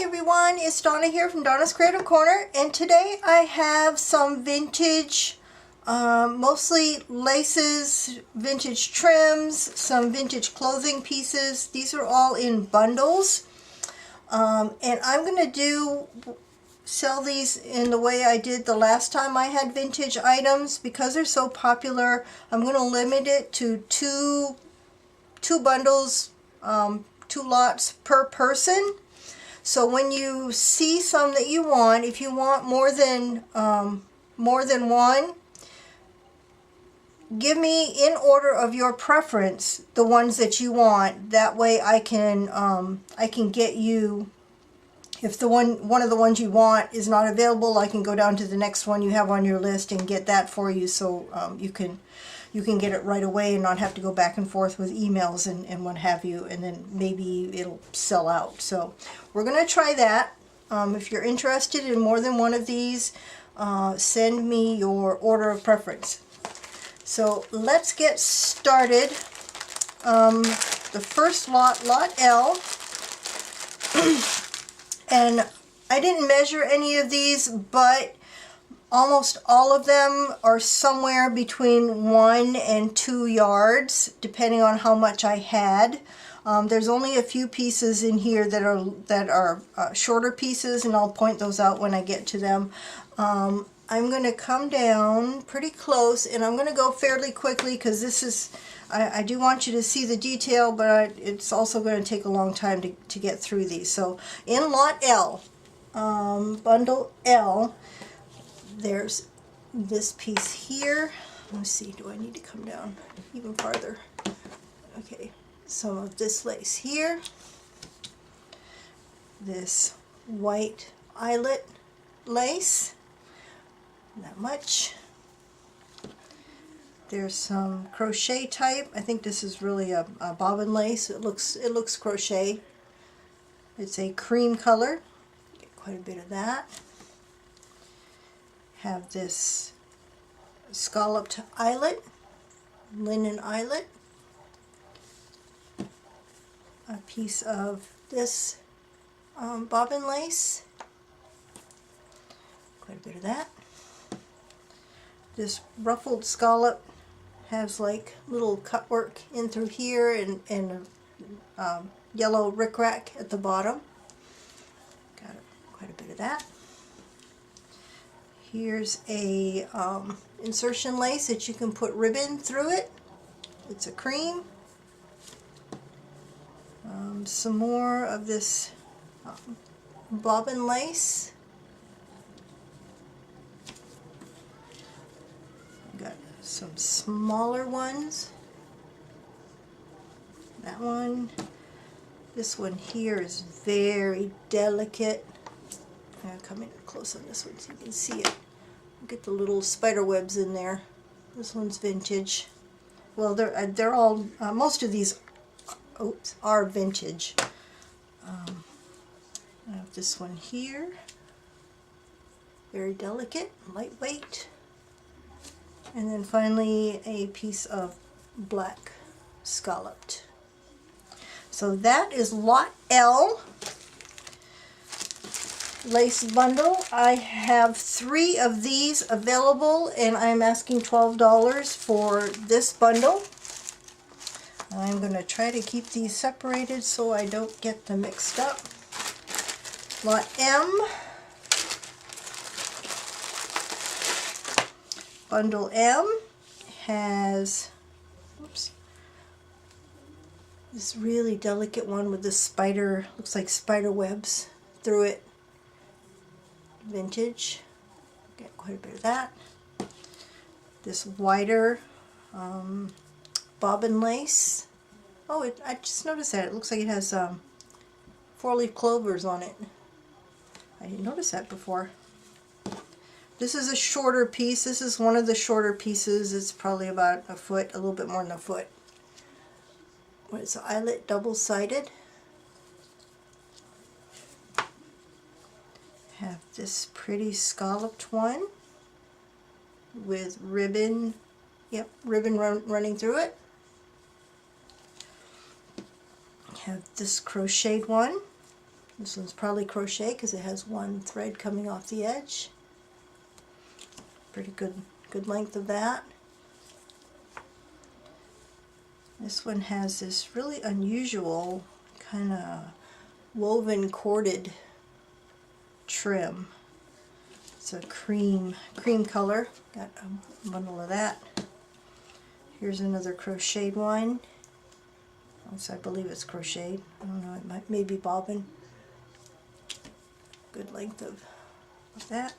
everyone, it's Donna here from Donna's Creative Corner, and today I have some vintage, mostly laces, vintage trims, some vintage clothing pieces. These are all in bundles, and I'm going to sell these in the way I did the last time I had vintage items. Because they're so popular, I'm going to limit it to two bundles, 2 lots per person. So when you see some that you want, if you want more than one, give me in order of your preference the ones that you want. That way I can get you. If one of the ones you want is not available, I can go down to the next one you have on your list and get that for you, so you can get it right away and not have to go back and forth with emails and what have you, and then maybe it'll sell out. So we're going to try that. If you're interested in more than one of these, send me your order of preference. So let's get started. The first lot, Lot L, and I didn't measure any of these, but almost all of them are somewhere between 1 and 2 yards, depending on how much I had. There's only a few pieces in here that are shorter pieces, and I'll point those out when I get to them. I'm going to come down pretty close, and I'm going to go fairly quickly because this is, I do want you to see the detail, but it's also going to take a long time to get through these. So in Lot L, Bundle L, there's this piece here. Let's see, do I need to come down even farther? Okay, some of this lace here. This white eyelet lace. Not much. There's some crochet type. I think this is really a bobbin lace. It looks crochet. It's a cream color. Get quite a bit of that. Have this scalloped eyelet, linen eyelet, a piece of this bobbin lace, quite a bit of that. This ruffled scallop has like little cut work in through here and yellow rickrack at the bottom. Got quite a bit of that. Here's a insertion lace that you can put ribbon through it. It's a cream. Some more of this bobbin lace. Got some smaller ones. That one. This one here is very delicate. I'll come in close on this one so you can see it. Get the little spider webs in there. This one's vintage. Well, they're all, most of these are vintage. I have this one here. Very delicate, lightweight. And then finally a piece of black scalloped. So that is Lot L lace bundle. I have 3 of these available, and I'm asking $12 for this bundle. I'm going to try to keep these separated so I don't get them mixed up. Lot M, Bundle M has, oops, this really delicate one with the spider, looks like spider webs through it. Vintage. Get quite a bit of that. This wider bobbin lace. Oh, I just noticed that. It looks like it has 4-leaf clovers on it. I didn't notice that before. This is a shorter piece. This is one of the shorter pieces. It's probably about a foot, a little bit more than a foot. It's eyelet double-sided. Have this pretty scalloped one with ribbon, ribbon running through it. Have this crocheted one This one's probably crochet because it has one thread coming off the edge. Pretty good length of that. This one has this really unusual kind of woven corded trim. It's a cream color. Got a bundle of that. Here's another crocheted one. I believe it's crocheted. I don't know, it may be bobbin. Good length of that.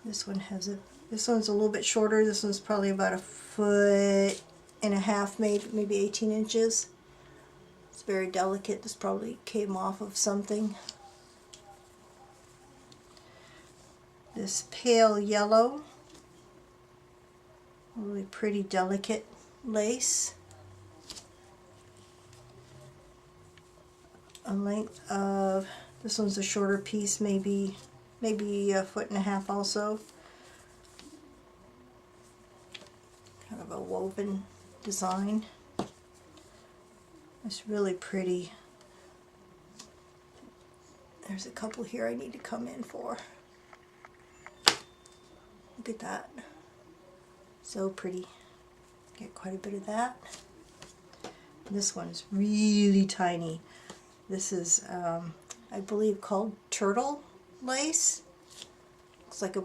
This one's a little bit shorter. This one's probably about 1.5 feet, maybe 18 inches. It's very delicate. This probably came off of something. This pale yellow, really pretty delicate lace. A length of, this one's a shorter piece, maybe 1.5 feet also. Kind of a woven design. It's really pretty. There's a couple here I need to come in for. Look at that. So pretty. Get quite a bit of that. This one's really tiny. This is, I believe, called turtle lace. Looks like a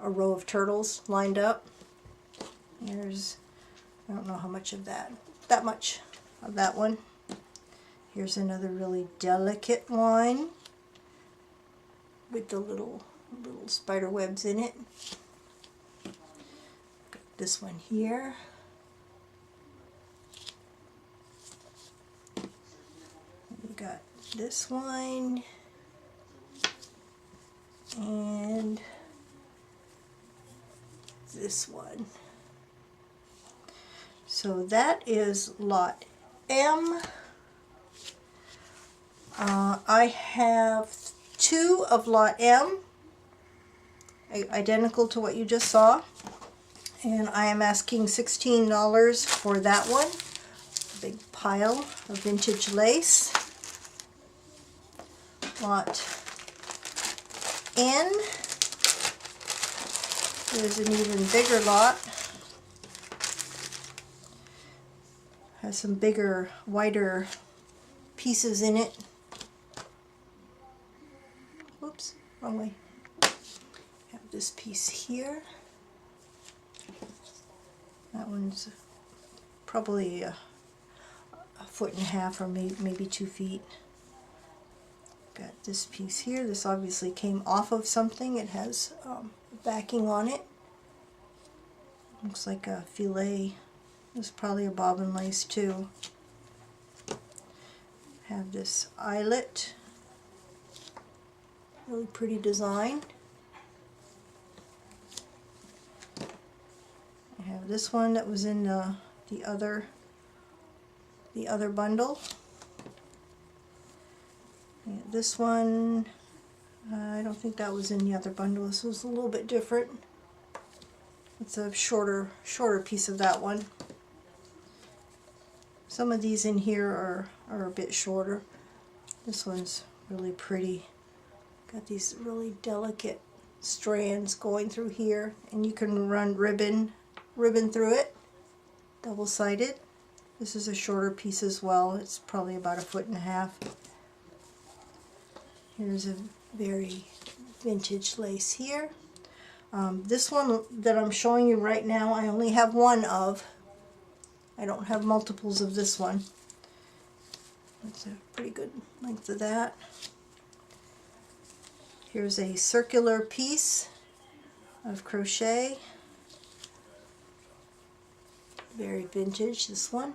row of turtles lined up. Here's, I don't know how much of that much of that one. Here's another really delicate one with the little spider webs in it. Got this one here. We got this one and this one. So that is lot M. I have 2 of lot M, identical to what you just saw, and I am asking $16 for that one. A big pile of vintage lace. Lot N is an even bigger lot. Has some bigger, wider pieces in it. Whoops, wrong way. Have this piece here. That one's probably 1.5 feet or maybe 2 feet. Got this piece here. This obviously came off of something. It has backing on it. Looks like a filet. It's probably a bobbin lace too. Have this eyelet. Really pretty design. I have this one that was in the other bundle. And this one, I don't think that was in the other bundle. This was a little bit different. It's a shorter piece of that one. Some of these in here are a bit shorter. This one's really pretty. Got these really delicate strands going through here, and you can run ribbon through it, double-sided. This is a shorter piece as well. It's probably about 1.5 feet. Here's a very vintage lace here. This one that I'm showing you right now, I only have one of. I don't have multiples of this one. That's a pretty good length of that. Here's a circular piece of crochet. Very vintage, this one.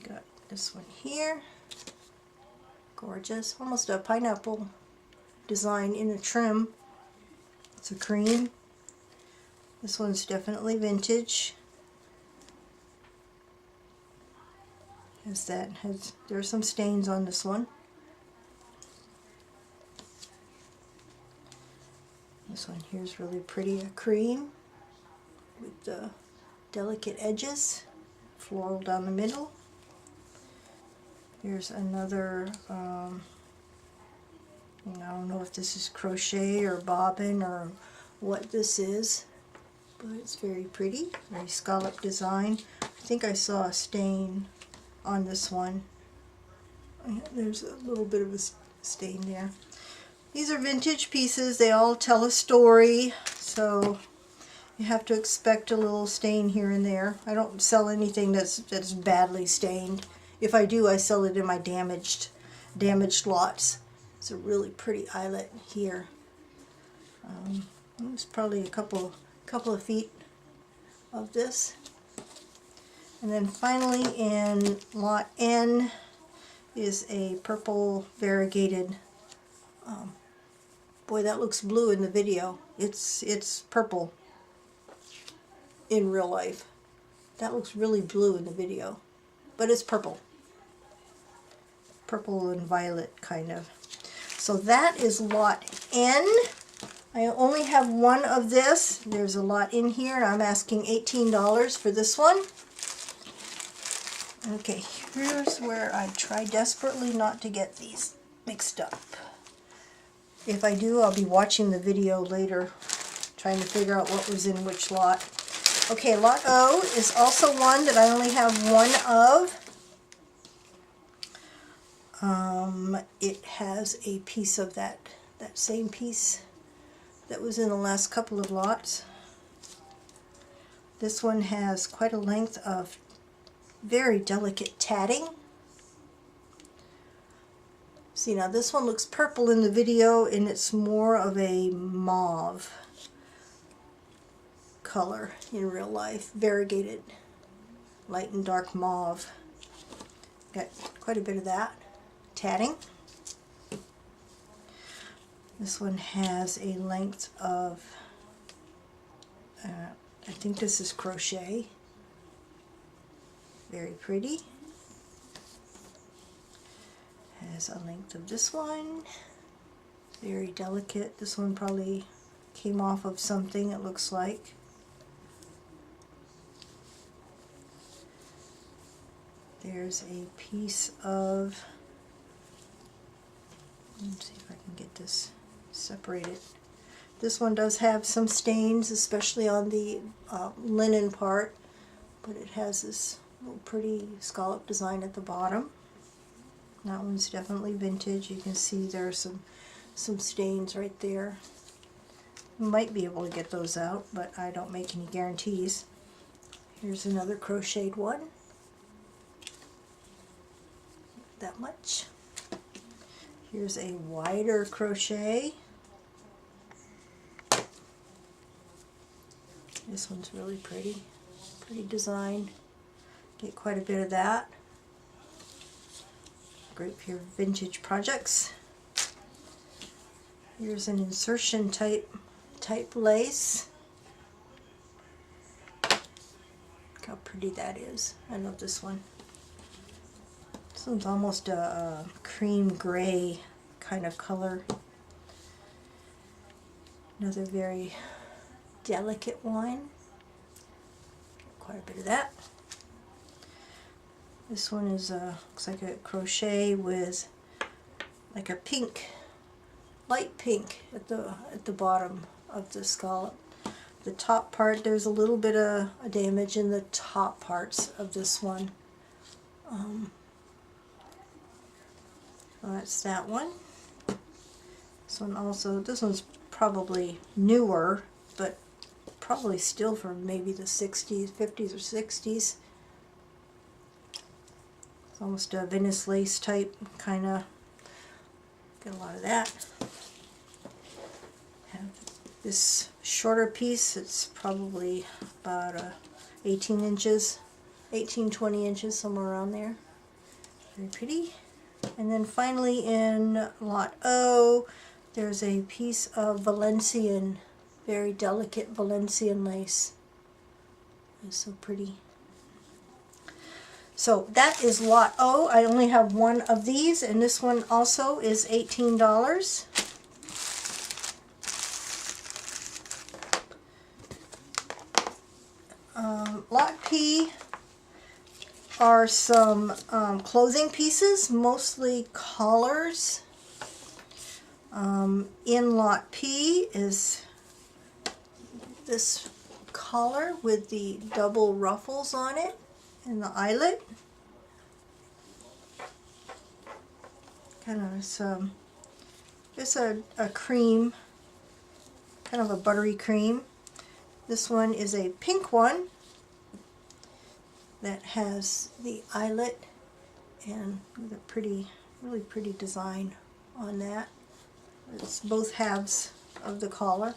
Got this one here. Gorgeous. Almost a pineapple design in a trim. It's a cream. This one's definitely vintage. There are some stains on this one. This one here is really pretty, a cream with the delicate edges, floral down the middle. Here's another, I don't know if this is crochet or bobbin or what this is, but it's very pretty, very scallop design. I think I saw a stain on this one. There's a little bit of a stain there. These are vintage pieces. They all tell a story, so you have to expect a little stain here and there. I don't sell anything that's badly stained. If I do, I sell it in my damaged lots. It's a really pretty eyelet here. It's probably a couple of feet of this. And then finally in lot N is a purple variegated. Boy, that looks blue in the video. It's purple in real life. That looks really blue in the video, but it's purple. Purple and violet kind of. So that is lot N. I only have one of this. There's a lot in here, and I'm asking $18 for this one. Okay, here's where I try desperately not to get these mixed up. If I do, I'll be watching the video later, trying to figure out what was in which lot. Okay, lot O is also one that I only have one of. It has a piece of that same piece that was in the last couple of lots. This one has quite a length of very delicate tatting. See, now this one looks purple in the video, and it's more of a mauve color in real life. Variegated light and dark mauve. Got quite a bit of that tatting. This one has a length of, I think this is crochet. Very pretty. Has a length of this one. Very delicate. This one probably came off of something, it looks like. There's a piece of, let's see if I can get this separated. This one does have some stains, especially on the linen part, but it has this little pretty scallop design at the bottom. That one's definitely vintage. You can see there are some stains right there. You might be able to get those out, but I don't make any guarantees. Here's another crocheted one. That much. Here's a wider crochet. This one's really pretty. Pretty design. Get quite a bit of that. Great for your vintage projects. Here's an insertion type lace. Look how pretty that is. I love this one. This one's almost a cream gray kind of color. Another very delicate one. Quite a bit of that. This one is looks like a crochet with like a pink, light pink at the bottom of the scallop. The top part, there's a little bit of damage in the top parts of this one. That's that one. This one also, this one's probably newer, but probably still from maybe the 60s, 50s or 60s. It's almost a Venice lace type kind of. Get a lot of that. Have this shorter piece. It's probably about 18 inches, 18, 20 inches, somewhere around there. Very pretty. And then finally in lot O, there's a piece of Valencian, very delicate Valencian lace. It's so pretty. So that is lot O. I only have one of these, and this one also is $18. Lot P are some clothing pieces, mostly collars. In lot P is this collar with the double ruffles on it and the eyelet. Kind of some, it's a cream, kind of a buttery cream. This one is a pink one that has the eyelet and the pretty, really pretty design on that. It's both halves of the collar.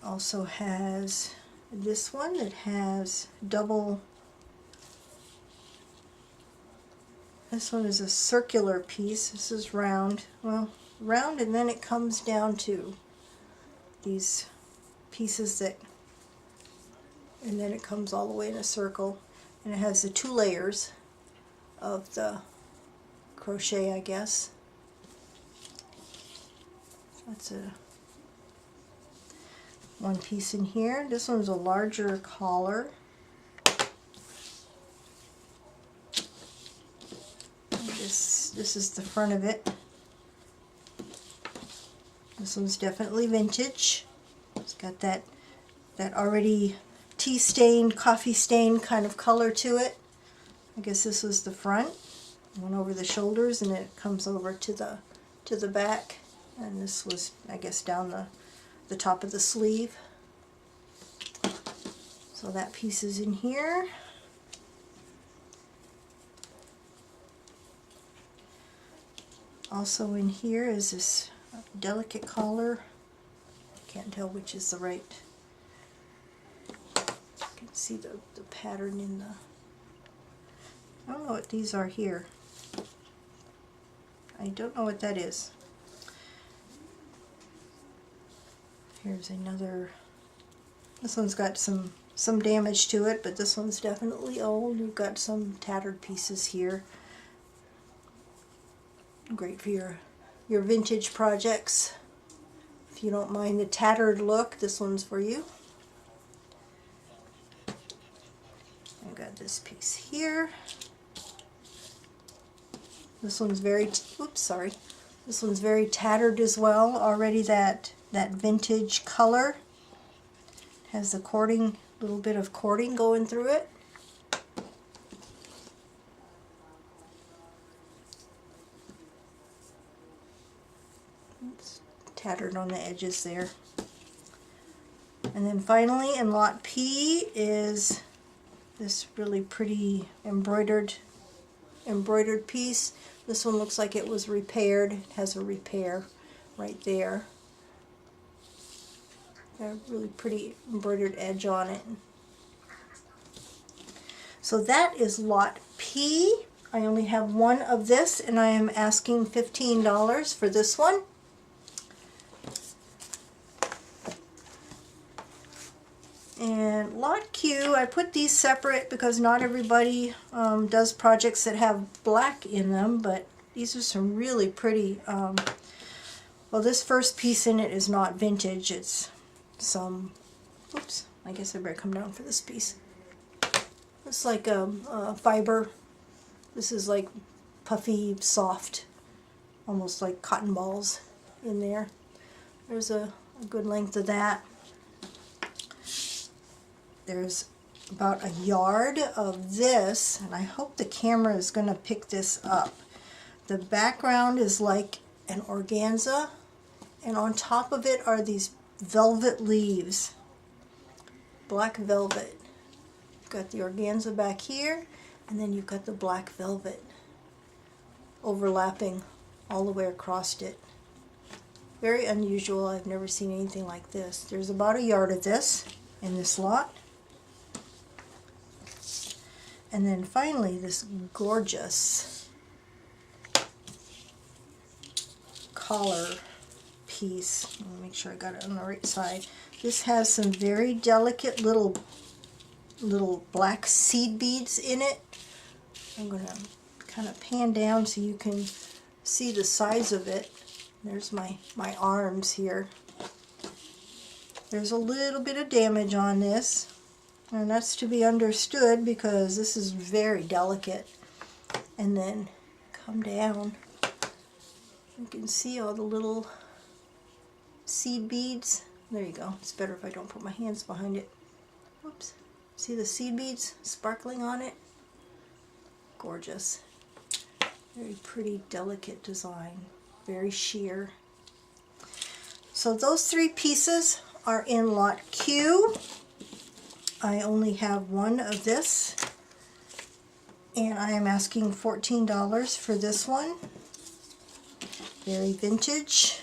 Also has this one that has double. This one is a circular piece. This is round. Well, round, and then it comes down to these pieces that, and then it comes all the way in a circle, and it has the 2 layers of the crochet, I guess. That's a one piece in here. This one's a larger collar. This is the front of it. This one's definitely vintage. It's got that already tea stained, coffee stained kind of color to it. I guess this was the front. Went over the shoulders and it comes over to the back. And this was, I guess, down the top of the sleeve. So that piece is in here. Also in here is this delicate collar. I can't tell which is the right. You can see the pattern in the, I don't know what these are here. I don't know what that is. Here's another, this one's got some damage to it, but this one's definitely old. You've got some tattered pieces here. Great for your vintage projects. If you don't mind the tattered look, this one's for you. I've got this piece here. This one's very, oops, sorry. This one's very tattered as well. Already that vintage color. Has the cording, little bit of cording going through it. It's tattered on the edges there. And then finally in lot P is this really pretty embroidered piece. This one looks like it was repaired. It has a repair right there. Got a really pretty embroidered edge on it. So that is lot P. I only have one of this and I am asking $15 for this one. And lot Q, I put these separate because not everybody does projects that have black in them, but these are some really pretty, well, this first piece in it is not vintage, it's some, oops, I guess I better come down for this piece. It's like a fiber. This is like puffy, soft, almost like cotton balls in there. There's a good length of that. There's about a yard of this, and I hope the camera is going to pick this up. The background is like an organza, and on top of it are these velvet leaves, black velvet. You've got the organza back here, and then you've got the black velvet overlapping all the way across it. Very unusual. I've never seen anything like this. There's about a yard of this in this lot. And then finally this gorgeous collar piece. Let me make sure I got it on the right side. This has some very delicate little black seed beads in it. I'm going to kind of pan down so you can see the size of it. There's my arms here. There's a little bit of damage on this. And that's to be understood because this is very delicate. And then come down. You can see all the little seed beads. There you go. It's better if I don't put my hands behind it. Whoops. See the seed beads sparkling on it? Gorgeous. Very pretty, delicate design. Very sheer. So those 3 pieces are in lot Q. I only have one of this. And I am asking $14 for this one. Very vintage.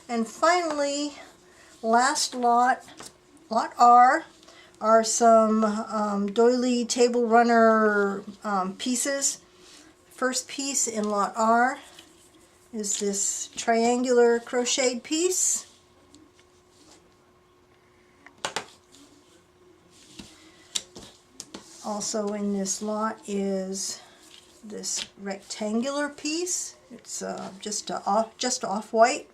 And finally, last lot, lot R, are some doily table runner pieces. First piece in lot R is this triangular crocheted piece. Also in this lot is this rectangular piece. It's just off-white.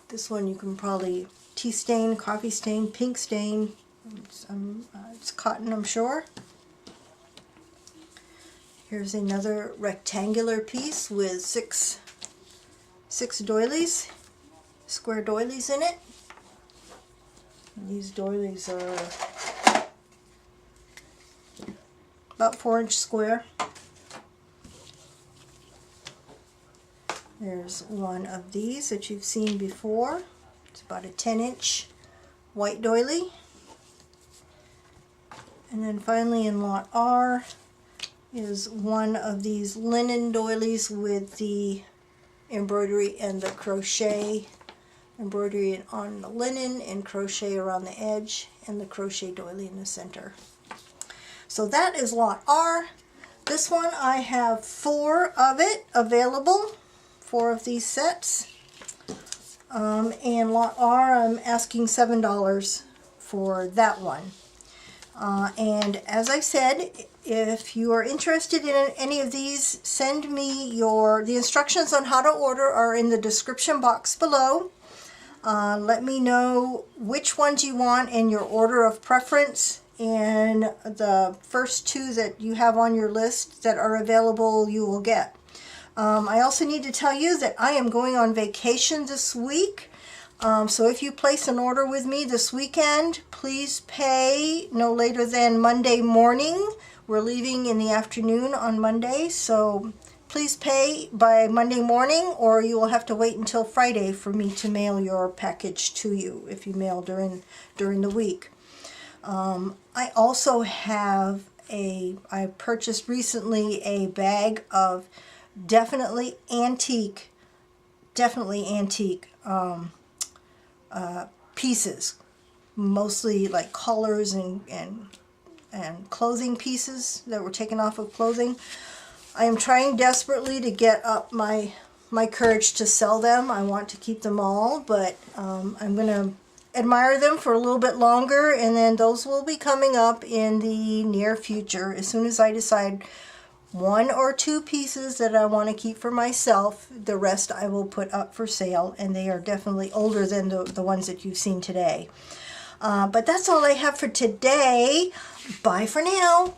This one you can probably tea stain, coffee stain, pink stain. It's cotton, I'm sure. Here's another rectangular piece with six doilies, square doilies in it. And these doilies are about 4-inch square. There's one of these that you've seen before. It's about a 10-inch white doily. And then finally in lot R is one of these linen doilies with the embroidery and the crochet. Embroidery on the linen and crochet around the edge, and the crochet doily in the center. So that is lot R. This one I have 4 of it available. 4 of these sets. And lot R, I'm asking $7 for that one. And as I said, if you are interested in any of these, send me the instructions on how to order are in the description box below. Let me know which ones you want in your order of preference, and the first 2 that you have on your list that are available you will get. I also need to tell you that I am going on vacation this week. So if you place an order with me this weekend, please pay no later than Monday morning. We're leaving in the afternoon on Monday, so please pay by Monday morning, or you will have to wait until Friday for me to mail your package to you if you mail during the week. I also have I purchased recently a bag of definitely antique pieces, mostly like collars and clothing pieces that were taken off of clothing. I am trying desperately to get up my courage to sell them. I want to keep them all, but I'm going to admire them for a little bit longer, and then those will be coming up in the near future. As soon as I decide 1 or 2 pieces that I want to keep for myself, the rest I will put up for sale, and they are definitely older than the ones that you've seen today. But that's all I have for today. Bye for now.